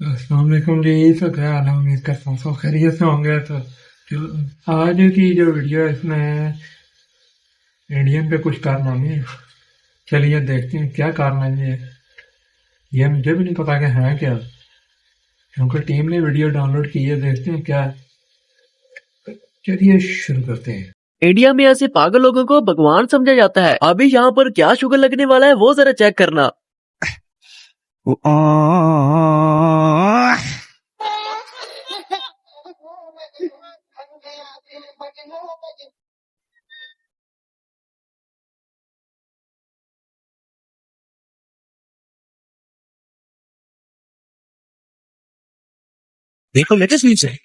अस्सलाम वालेकुम जी। तो क्या हाल है? उम्मीद करता हूँ सब खैरियत से होंगे। तो आज की जो वीडियो है इसमें इंडियन पे कुछ कारनामे हैं। चलिए देखते हैं क्या कारनामे हैं। ये मुझे भी नहीं पता कि हैं क्या, क्योंकि टीम ने वीडियो डाउनलोड की है। देखते हैं क्या है। चलिए शुरू करते हैं। इंडिया में ऐसे पागल लोगों को भगवान समझा जाता है। अभी यहाँ पर क्या शुगर लगने वाला है वो जरा चेक करना। देखो लेटेस्ट न्यूज है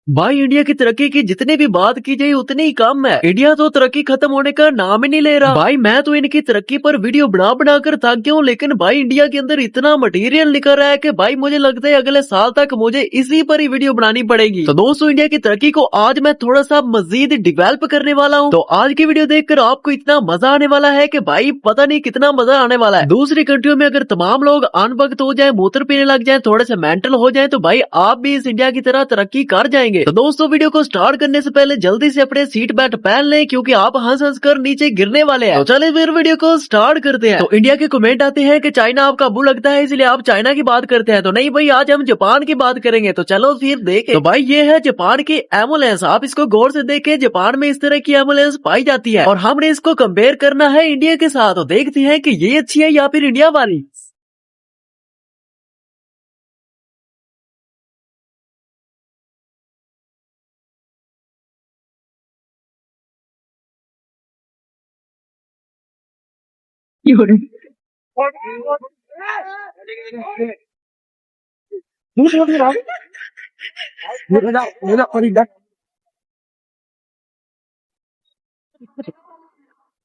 भाई। इंडिया की तरक्की की जितनी भी बात की जाए उतनी ही कम है। इंडिया तो तरक्की खत्म होने का नाम ही नहीं ले रहा भाई। मैं तो इनकी तरक्की पर वीडियो बना बना कर थक गया हूँ, लेकिन भाई इंडिया के अंदर इतना मटेरियल निकल रहा है कि भाई मुझे लगता है अगले साल तक मुझे इसी पर ही वीडियो बनानी पड़ेगी। तो दोस्तों, इंडिया की तरक्की को आज मैं थोड़ा सा मजीद डिवेल्प करने वाला हूँ। तो आज की वीडियो देखकर आपको इतना मजा आने वाला है कि भाई पता नहीं कितना मजा आने वाला है। दूसरी कंट्रियों में अगर तमाम लोग अनभक्त हो जाए, मूत्र पीने लग जाए, थोड़े से मेंटल हो जाए, तो भाई आप भी इस इंडिया की तरह तरक्की कर जाएंगे। तो दोस्तों, वीडियो को स्टार्ट करने से पहले जल्दी से अपने सीट बेल्ट पहन लें, क्योंकि आप हंस हंस कर नीचे गिरने वाले हैं। तो चलिए फिर वीडियो को स्टार्ट करते हैं। तो इंडिया के कमेंट आते हैं कि चाइना आपका बुरा लगता है इसलिए आप चाइना की बात करते हैं। तो नहीं भाई, आज हम जापान की बात करेंगे। तो चलो फिर देखें। तो भाई ये है जापान की एम्बुलेंस। आप इसको गौर से देखें। जापान में इस तरह की एम्बुलेंस पाई जाती है और हमने इसको कंपेयर करना है इंडिया के साथ। तो देखते हैं कि ये अच्छी है या फिर इंडिया वाली।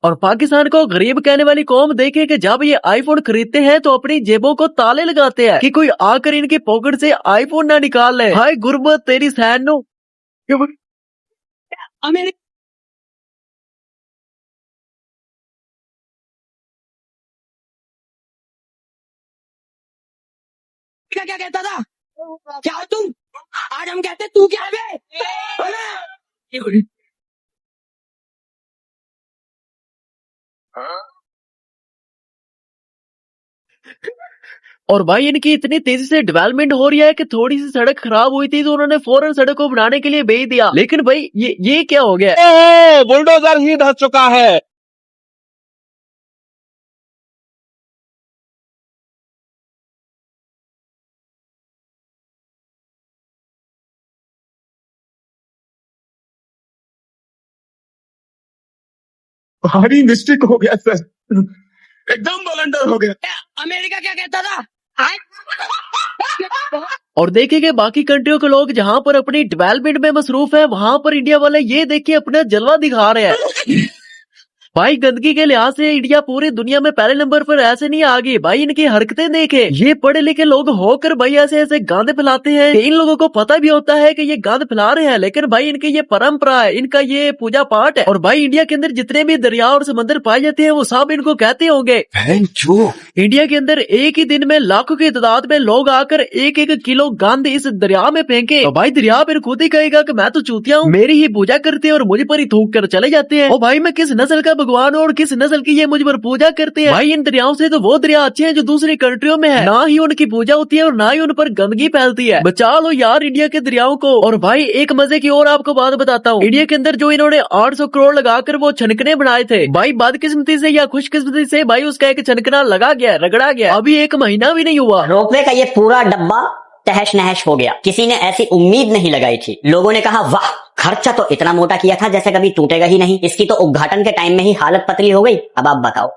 और पाकिस्तान को गरीब कहने वाली कौम देखे कि जब ये आईफोन खरीदते हैं तो अपनी जेबों को ताले लगाते हैं कि कोई आकर इनकी पॉकेट से आईफोन ना निकाल ले। हाय गुर्बत तेरी सैन नो। अमेरिका क्या कहता था? क्या तुम? आज हम कहते तू क्या है बे? और भाई इनकी इतनी तेजी से डेवलपमेंट हो रही है कि थोड़ी सी सड़क खराब हुई थी तो उन्होंने फौरन सड़क को बनाने के लिए भेज दिया। लेकिन भाई ये क्या हो गया? बुलडोजर ही धस चुका है। भारी मिस्टेक हो गया सर, एकदम ब्लंडर हो गया। अमेरिका क्या कहता था? और देखिए बाकी कंट्रियों के लोग जहाँ पर अपनी डेवलपमेंट में मसरूफ है, वहाँ पर इंडिया वाले ये देखिए अपना जलवा दिखा रहे हैं। भाई गंदगी के लिहाज से इंडिया पूरी दुनिया में पहले नंबर पर ऐसे नहीं आ गई। भाई इनकी हरकतें देखे। ये पढ़े लिखे लोग होकर भाई ऐसे ऐसे गंद फैलाते हैं। इन लोगों को पता भी होता है कि ये गंद फैला रहे हैं, लेकिन भाई इनकी ये परंपरा है, इनका ये पूजा पाठ है। और भाई इंडिया के अंदर जितने भी दरिया और समंदर पाए जाते हैं वो सब इनको कहते होंगे। इंडिया के अंदर एक ही दिन में लाखों की तादाद में लोग आकर एक एक किलो गंद इस दरिया में फेंके। तो भाई दरिया फिर खुद ही कहेगा कि मैं तो चूतिया हूँ, मेरी ही पूजा करते हैं और मुझे पर ही थूक कर चले जाते हैं। ओ भाई मैं किस नस्ल का भगवान हूँ और किस नस्ल की ये मुझ पर पूजा करते हैं। भाई इन दरियाओं से तो वो दरिया अच्छे हैं जो दूसरी कंट्रियों में है, ना ही उनकी पूजा होती है और ना ही उन पर गंदगी फैलती है। बचा लो यार इंडिया के दरियाओं को। और भाई एक मजे की और आपको बात बताता हूँ। इंडिया के अंदर जो इन्होंने 800 करोड़ लगाकर वो छनकने बनाए थे, भाई बदकिस्मती से या खुशकिस्मती से भाई उसका एक छनकना लगा गया, रगड़ा गया। अभी एक महीना भी नहीं हुआ, रोपवे का ये पूरा डब्बा तहश नहश हो गया। किसी ने ऐसी उम्मीद नहीं लगाई थी। लोगों ने कहा वाह, खर्चा तो इतना मोटा किया था जैसे कभी टूटेगा ही नहीं। इसकी तो उद्घाटन के टाइम में ही हालत पतली हो गई। अब आप बताओ।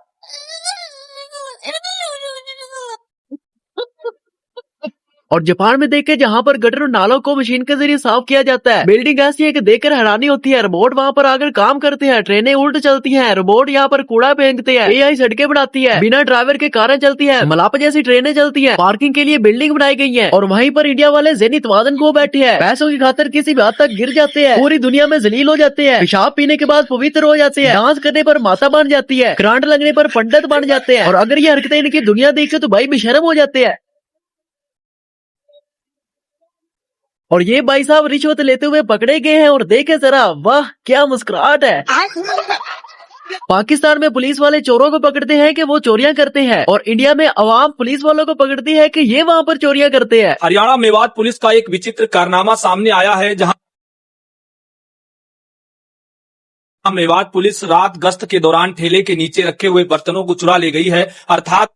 और जापान में देखे जहाँ पर गटर और नालों को मशीन के जरिए साफ किया जाता है। बिल्डिंग ऐसी है कि देखकर हैरानी होती है। रोबोट वहाँ पर आकर काम करते हैं, ट्रेनें उल्ट चलती हैं, रोबोट यहाँ पर कूड़ा फेंकते हैं, एआई सड़कें बनाती है, बिना ड्राइवर के कारें चलती है, मलापा जैसी ट्रेनें चलती है, पार्किंग के लिए बिल्डिंग बनाई गई है। और वहीं पर इंडिया वाले जेनित वादन को बैठे हैं, पैसों की खातिर किसी भी हद तक गिर जाते हैं, पूरी दुनिया में जलील हो जाते हैं, पेशाब पीने के बाद पवित्र हो जाते हैं, डांस करने पर माता बन जाती है, करंट लगने पर पंडित बन जाते हैं। और अगर ये हरकतें इनकी दुनिया देखे तो भाई बेशर्म हो जाते हैं। और ये भाई साहब रिश्वत लेते हुए पकड़े गए हैं और देखे जरा, वाह क्या मुस्कुराहट है। पाकिस्तान में पुलिस वाले चोरों को पकड़ते हैं कि वो चोरियां करते हैं, और इंडिया में अवाम पुलिस वालों को पकड़ती है कि ये वहाँ पर चोरियां करते हैं। हरियाणा मेवात पुलिस का एक विचित्र कारनामा सामने आया है, जहां मेवात पुलिस रात गश्त के दौरान ठेले के नीचे रखे हुए बर्तनों को चुरा ले गई है, अर्थात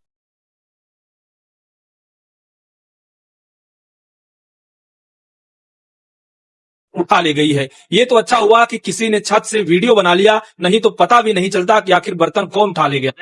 उठा ले गई है। ये तो अच्छा हुआ कि किसी ने छत से वीडियो बना लिया, नहीं तो पता भी नहीं चलता कि आखिर बर्तन कौन उठा ले गया।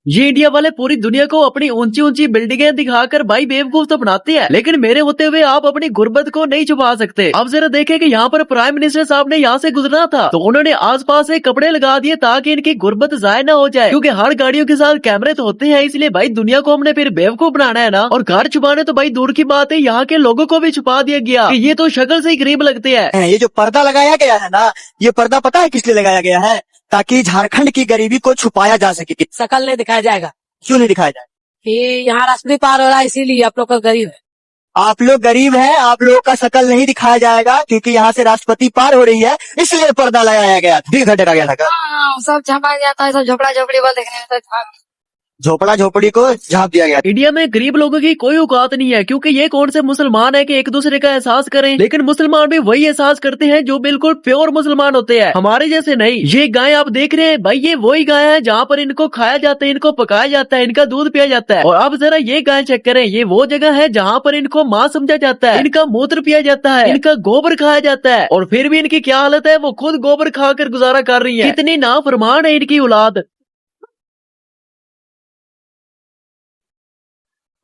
ये इंडिया वाले पूरी दुनिया को अपनी ऊंची ऊंची बिल्डिंगें दिखाकर भाई बेवकूफ तो बनाते हैं, लेकिन मेरे होते हुए आप अपनी गुर्बत को नहीं छुपा सकते। अब जरा देखें कि यहाँ पर प्राइम मिनिस्टर साहब ने यहाँ से गुजरना था तो उन्होंने आसपास से कपड़े लगा दिए ताकि इनकी गुर्बत जाया ना हो जाए, क्योंकि हर गाड़ियों के साथ कैमरे तो होते हैं, इसलिए भाई दुनिया को हमने फिर बेवकूफ बनाना है ना। और घर छुपाने तो भाई दूर की बात है, यहाँ के लोगों को भी छुपा दिया गया कि ये तो शक्ल से ही गरीब लगते हैं। ये जो पर्दा लगाया गया है ना, ये पर्दा पता है किस लिए लगाया गया है? ताकि झारखंड की गरीबी को छुपाया जा सके। शकल नहीं दिखाया जाएगा क्यों नहीं दिखाया जाए? कि यहाँ रास्ते पार हो रहा है, इसीलिए आप लोग का गरीब है। आप लोग गरीब हैं, आप लोगों का शकल नहीं दिखाया जाएगा क्योंकि यहाँ से राष्ट्रपति पार हो रही है, इसलिए पर्दा लगाया गया, दिल घटेरा गया था। सब छपा जाता है, सब झोपड़ा झोपड़ी वाले देखने आता है। झोपड़ा झोपड़ी को झाँप दिया गया। इंडिया में गरीब लोगों की कोई औकात नहीं है, क्योंकि ये कौन से मुसलमान है कि एक दूसरे का एहसास करें, लेकिन मुसलमान भी वही एहसास करते हैं जो बिल्कुल प्योर मुसलमान होते हैं, हमारे जैसे नहीं। ये गाय आप देख रहे हैं भाई, ये वही गाय है जहाँ पर इनको खाया जाता है, इनको पकाया जाता है, इनका दूध पिया जाता है। और अब जरा ये गाय चेक करें, ये वो जगह है जहाँ पर इनको माँ समझा जाता है, इनका मूत्र पिया जाता है, इनका गोबर खाया जाता है, और फिर भी इनकी क्या हालत है, वो खुद गोबर खाकर गुजारा कर रही है। कितनी नाफरमान है इनकी औलाद।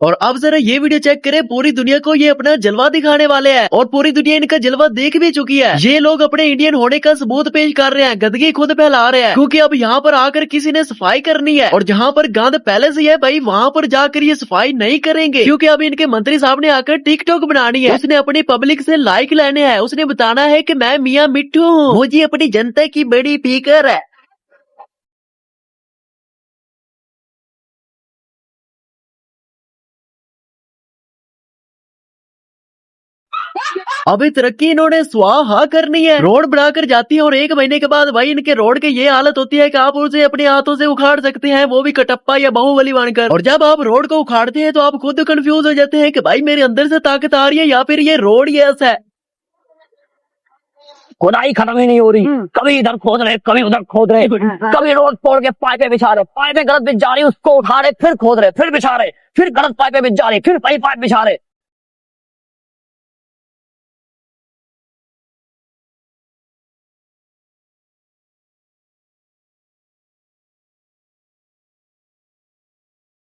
और अब जरा ये वीडियो चेक करें, पूरी दुनिया को ये अपना जलवा दिखाने वाले हैं, और पूरी दुनिया इनका जलवा देख भी चुकी है। ये लोग अपने इंडियन होने का सबूत पेश कर रहे हैं, गंदगी खुद फैला रहे हैं, क्योंकि अब यहाँ पर आकर किसी ने सफाई करनी है, और जहाँ पर गंद पहले से है भाई वहाँ पर जाकर ये सफाई नहीं करेंगे, क्योंकि अब इनके मंत्री साहब ने आकर टिकटॉक बनानी है। उसने अपनी पब्लिक से लाइक लेने हैं, उसने बताना है कि मैं मियाँ मिट्टू हूँ, मुझे अपनी जनता की बड़ी फिक्र है। अभी तरक्की इन्होंने स्वाहा करनी है, रोड बनाकर जाती है, और 1 महीने के बाद भाई इनके रोड की ये हालत होती है कि आप उसे अपने हाथों से उखाड़ सकते हैं, वो भी कटप्पा या बाहुबली बनकर। और जब आप रोड को उखाड़ते हैं तो आप खुद कंफ्यूज हो जाते हैं कि भाई मेरे अंदर से ताकत आ रही है या फिर ये रोड ही ऐसा है। खुदाई खत्म ही नहीं हो रही, कभी इधर खोद रहे, कभी उधर खोद रहे, कभी रोड तोड़ के पाइपें बिछा रहे, पाइपें गलत बिछ जा रही, उसको उठा रहे, फिर खोद रहे, फिर बिछा रहे, फिर गलत पाइपें बिछ जा रही, फिर वही पाइप बिछा रहे।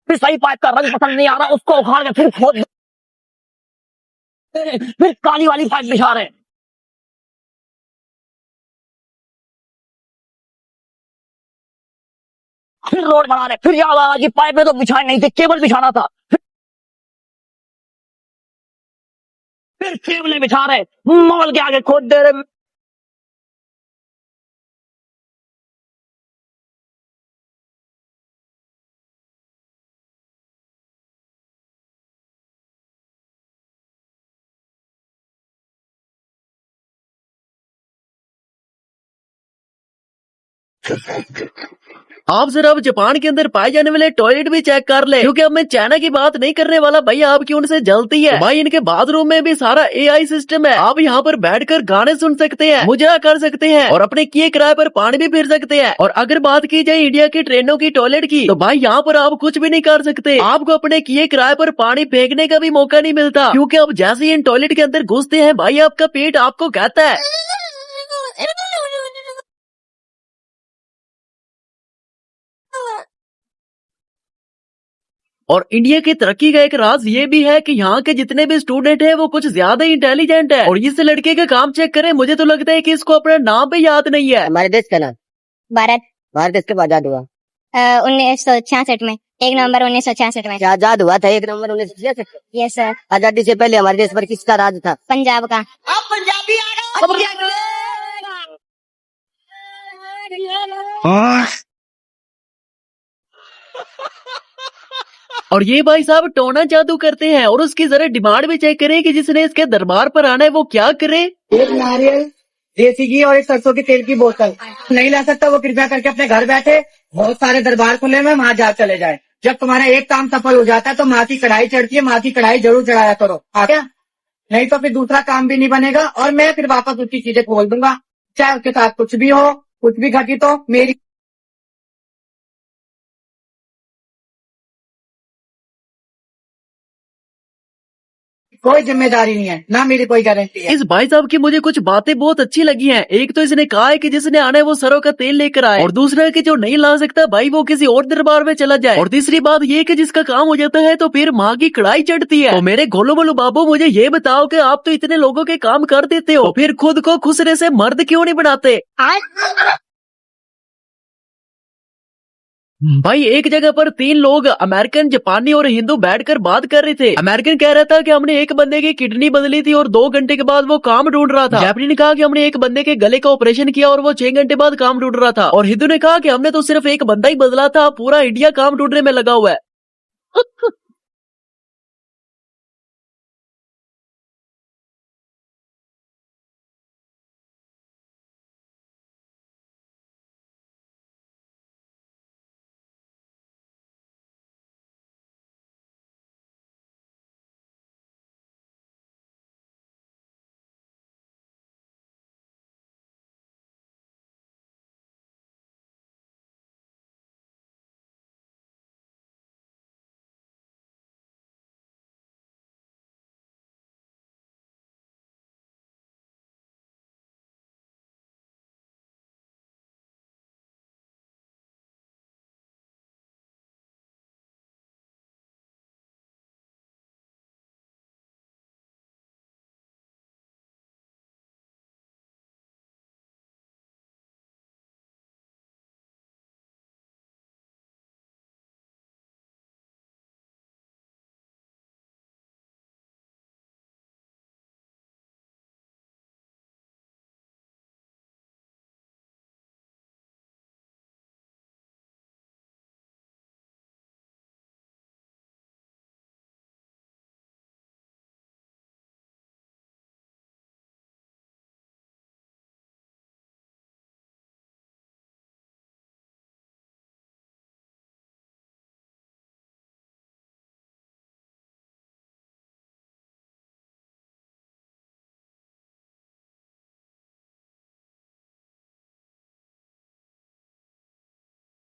फिर सही पाइप का रंग पसंद नहीं आ रहा, उसको उखाड़ के फिर खोद, फिर काली वाली पाइप बिछा रहे। फिर रोड बना रहे, फिर याद आया कि पाइप में तो बिछाए नहीं थे, केबल बिछाना था, फिर केबल बिछा रहे, मॉल के आगे खोद दे रहे। आप जरा अब जापान के अंदर पाए जाने वाले टॉयलेट भी चेक कर ले, क्योंकि अब मैं चाइना की बात नहीं करने वाला भाई, आपकी उनसे जलती है। भाई इनके बाथरूम में भी सारा एआई सिस्टम है, आप यहाँ पर बैठकर गाने सुन सकते हैं, मुजरा कर सकते हैं, और अपने किए किराए पर पानी भी फिर सकते हैं। और अगर बात की जाए इंडिया की ट्रेनों की टॉयलेट की, तो भाई यहाँ पर आप कुछ भी नहीं कर सकते, आपको अपने किए किराए पर पानी फेंकने का भी मौका नहीं मिलता, क्योंकि अब जैसे ही इन टॉयलेट के अंदर घुसते हैं भाई आपका पेट आपको कहता है। और इंडिया की तरक्की का एक राज ये भी है कि यहाँ के जितने भी स्टूडेंट हैं वो कुछ ज्यादा ही इंटेलिजेंट है। और इस लड़के का काम चेक करें, मुझे तो लगता है कि इसको अपना नाम भी याद नहीं है। हमारे देश का नाम भारत भारत देश कब आजाद हुआ? 1966 में 1 नवंबर 1966 में। क्या आजाद हुआ था 1 नवंबर 1966? Yes sir. आजादी से पहले हमारे देश पर किसका राज था? पंजाब का। और ये भाई साहब टोना जादू करते हैं। और उसकी जरा डिमांड भी चेक करें कि जिसने इसके दरबार पर आना है वो क्या करे। एक नारियल, देसी घी और एक सरसों के तेल की बोतल। नहीं ला सकता वो कृपया करके अपने घर बैठे, बहुत सारे दरबार खुले में वहाँ जा चले जाए। जब तुम्हारा एक काम सफल हो जाता है तो माँ की कढ़ाई चढ़ती है, माँ की कढ़ाई जरूर चढ़ाया करो। क्या? नहीं तो फिर दूसरा काम भी नहीं बनेगा और मैं फिर वापस उसकी चीजें खोल दूंगा, चाहे उसके साथ कुछ भी हो, कुछ भी घटित हो, मेरी कोई जिम्मेदारी नहीं है, ना मेरी कोई गारंटी है। इस भाई साहब की मुझे कुछ बातें बहुत अच्छी लगी हैं। एक तो इसने कहा है कि जिसने आना है वो सरों का तेल लेकर आए, और दूसरा है कि जो नहीं ला सकता भाई वो किसी और दरबार में चला जाए, और तीसरी बात ये कि जिसका काम हो जाता है तो फिर माँ की कढ़ाई चढ़ती है। तो मेरे गोलू मोलू बाबू मुझे ये बताओ कि आप तो इतने लोगों के काम कर देते हो, फिर खुद को खुसरे से मर्द क्यों नहीं बनाते? भाई एक जगह पर 3 लोग अमेरिकन, जापानी और हिंदू बैठकर बात कर रहे थे। अमेरिकन कह रहा था कि हमने एक बंदे की किडनी बदली थी और 2 घंटे के बाद वो काम ढूंढ रहा था। जापानी ने कहा कि हमने एक बंदे के गले का ऑपरेशन किया और वो 6 घंटे बाद काम ढूंढ रहा था। और हिंदू ने कहा कि हमने तो सिर्फ एक बंदा ही बदला था, पूरा इंडिया काम ढूंढने में लगा हुआ है।